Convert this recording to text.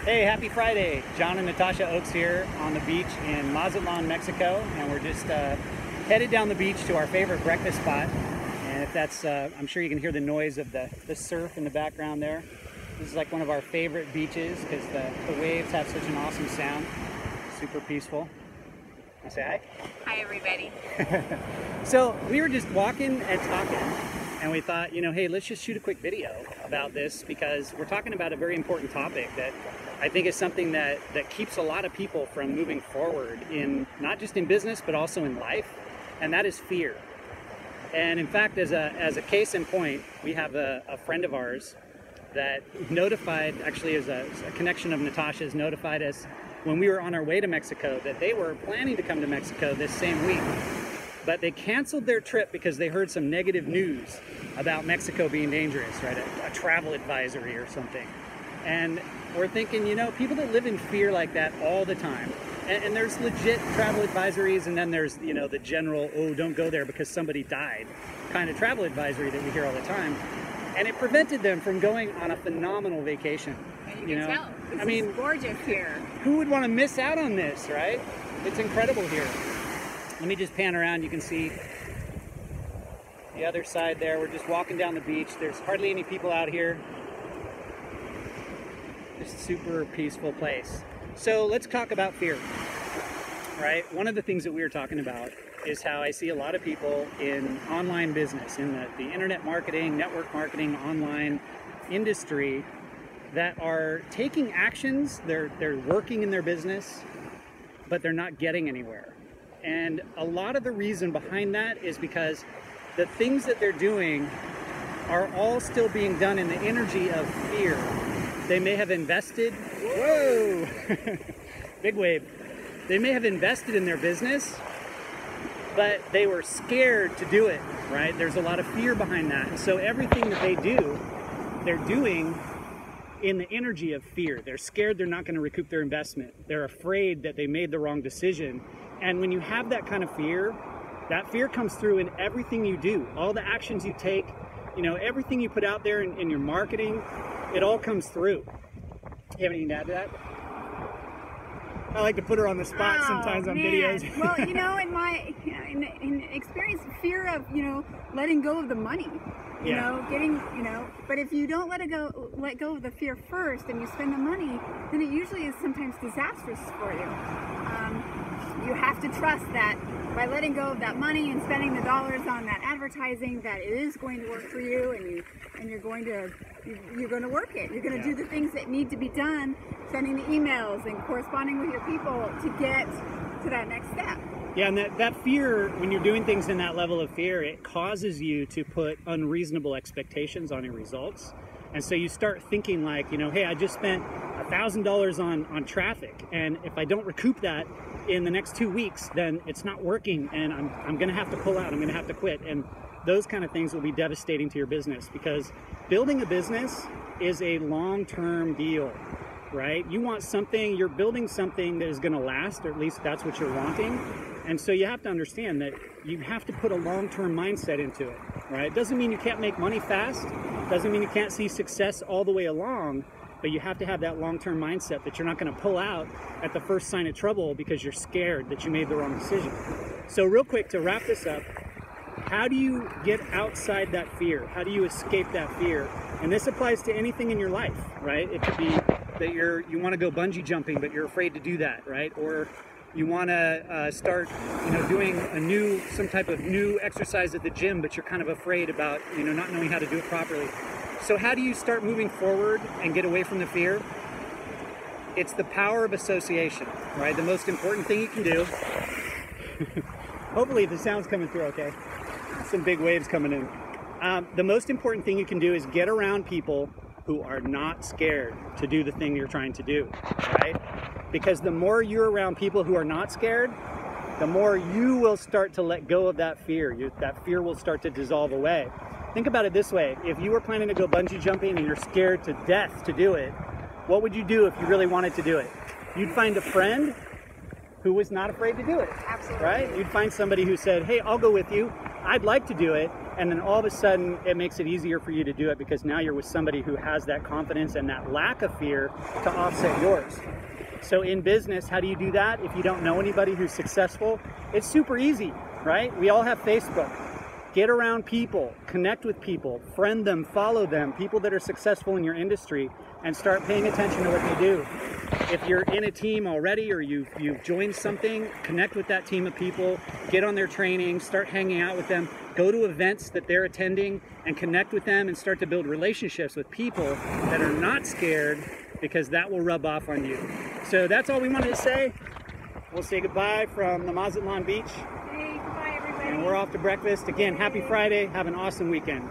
Hey, happy Friday. John and Natasha Oakes here on the beach in Mazatlan, Mexico, and we're just headed down the beach to our favorite breakfast spot. And if that's, I'm sure you can hear the noise of the surf in the background there. This is like one of our favorite beaches because the waves have such an awesome sound. Super peaceful. I say hi? Hi, everybody. So we were just walking and talking, and we thought, you know, hey, let's just shoot a quick video about this because we're talking about a very important topic that I think is something that keeps a lot of people from moving forward in not just in business but also in life, and that is fear. And in fact, as a case in point, we have a friend of ours that notified, actually as a connection of Natasha's, notified us when we were on our way to Mexico that they were planning to come to Mexico this same week, but they canceled their trip because they heard some negative news about Mexico being dangerous, right? A travel advisory or something. And we're thinking, you know, people that live in fear like that all the time, and there's legit travel advisories, and then there's, you know, the general, oh, don't go there because somebody died kind of travel advisory that we hear all the time. And it prevented them from going on a phenomenal vacation. You can tell. I mean, it's gorgeous here. Who would want to miss out on this, right? It's incredible here. Let me just pan around. You can see the other side there. We're just walking down the beach. There's hardly any people out here. Just super peaceful place. So let's talk about fear, right? One of the things that we were talking about is how I see a lot of people in online business, in the internet marketing, network marketing, online industry that are taking actions, they're working in their business, but they're not getting anywhere. And a lot of the reason behind that is because the things that they're doing are all still being done in the energy of fear. They may have invested, whoa, big wave. They may have invested in their business, but they were scared to do it, right? There's a lot of fear behind that. And so everything that they do, they're doing in the energy of fear. They're scared they're not going to recoup their investment. They're afraid that they made the wrong decision. And when you have that kind of fear, that fear comes through in everything you do. All the actions you take, you know, everything you put out there in your marketing, it all comes through. You have anything to add to that? I like to put her on the spot sometimes on videos. Well, you know, in experience, fear of, you know, letting go of the money. You know, getting, you know, but if you don't let go of the fear first and you spend the money, then it usually is sometimes disastrous for you. You have to trust that by letting go of that money and spending the dollars on that advertising, that it is going to work for you, and you're going to work it. You're going to do the things that need to be done, sending the emails and corresponding with your people to get to that next step. Yeah, and that fear, when you're doing things in that level of fear, it causes you to put unreasonable expectations on your results. And so you start thinking like, you know, hey, I just spent $1,000 on traffic, and if I don't recoup that in the next 2 weeks, then it's not working, and I'm going to have to pull out, I'm going to have to quit. And those kind of things will be devastating to your business, because building a business is a long-term deal, right? You want something, you're building something that is going to last, or at least that's what you're wanting. And so you have to understand that you have to put a long-term mindset into it, right? It doesn't mean you can't make money fast. It doesn't mean you can't see success all the way along, but you have to have that long-term mindset that you're not going to pull out at the first sign of trouble because you're scared that you made the wrong decision. So real quick, to wrap this up, how do you get outside that fear? How do you escape that fear? And this applies to anything in your life, right? It could be that you want to go bungee jumping, but you're afraid to do that, right? Or you want to start, you know, doing some type of new exercise at the gym, but you're kind of afraid about, you know, not knowing how to do it properly. So how do you start moving forward and get away from the fear? It's the power of association, right? The most important thing you can do. Hopefully the sound's coming through okay. Some big waves coming in. The most important thing you can do is get around people who are not scared to do the thing you're trying to do, right? Because the more you're around people who are not scared, the more you will start to let go of that fear. That fear will start to dissolve away. Think about it this way. If you were planning to go bungee jumping and you're scared to death to do it, what would you do if you really wanted to do it? You'd find a friend who was not afraid to do it. Absolutely. Right? You'd find somebody who said, hey, I'll go with you. I'd like to do it. And then all of a sudden, it makes it easier for you to do it because now you're with somebody who has that confidence and that lack of fear to offset yours. So in business, how do you do that? If you don't know anybody who's successful, it's super easy, right? We all have Facebook. Get around people, connect with people, friend them, follow them, people that are successful in your industry, and start paying attention to what they do. If you're in a team already or you've joined something, connect with that team of people, get on their training, start hanging out with them, go to events that they're attending and connect with them and start to build relationships with people that are not scared, because that will rub off on you. So that's all we wanted to say. We'll say goodbye from the Mazatlan Beach. Hey, goodbye everybody. And we're off to breakfast. Again, happy Friday. Have an awesome weekend.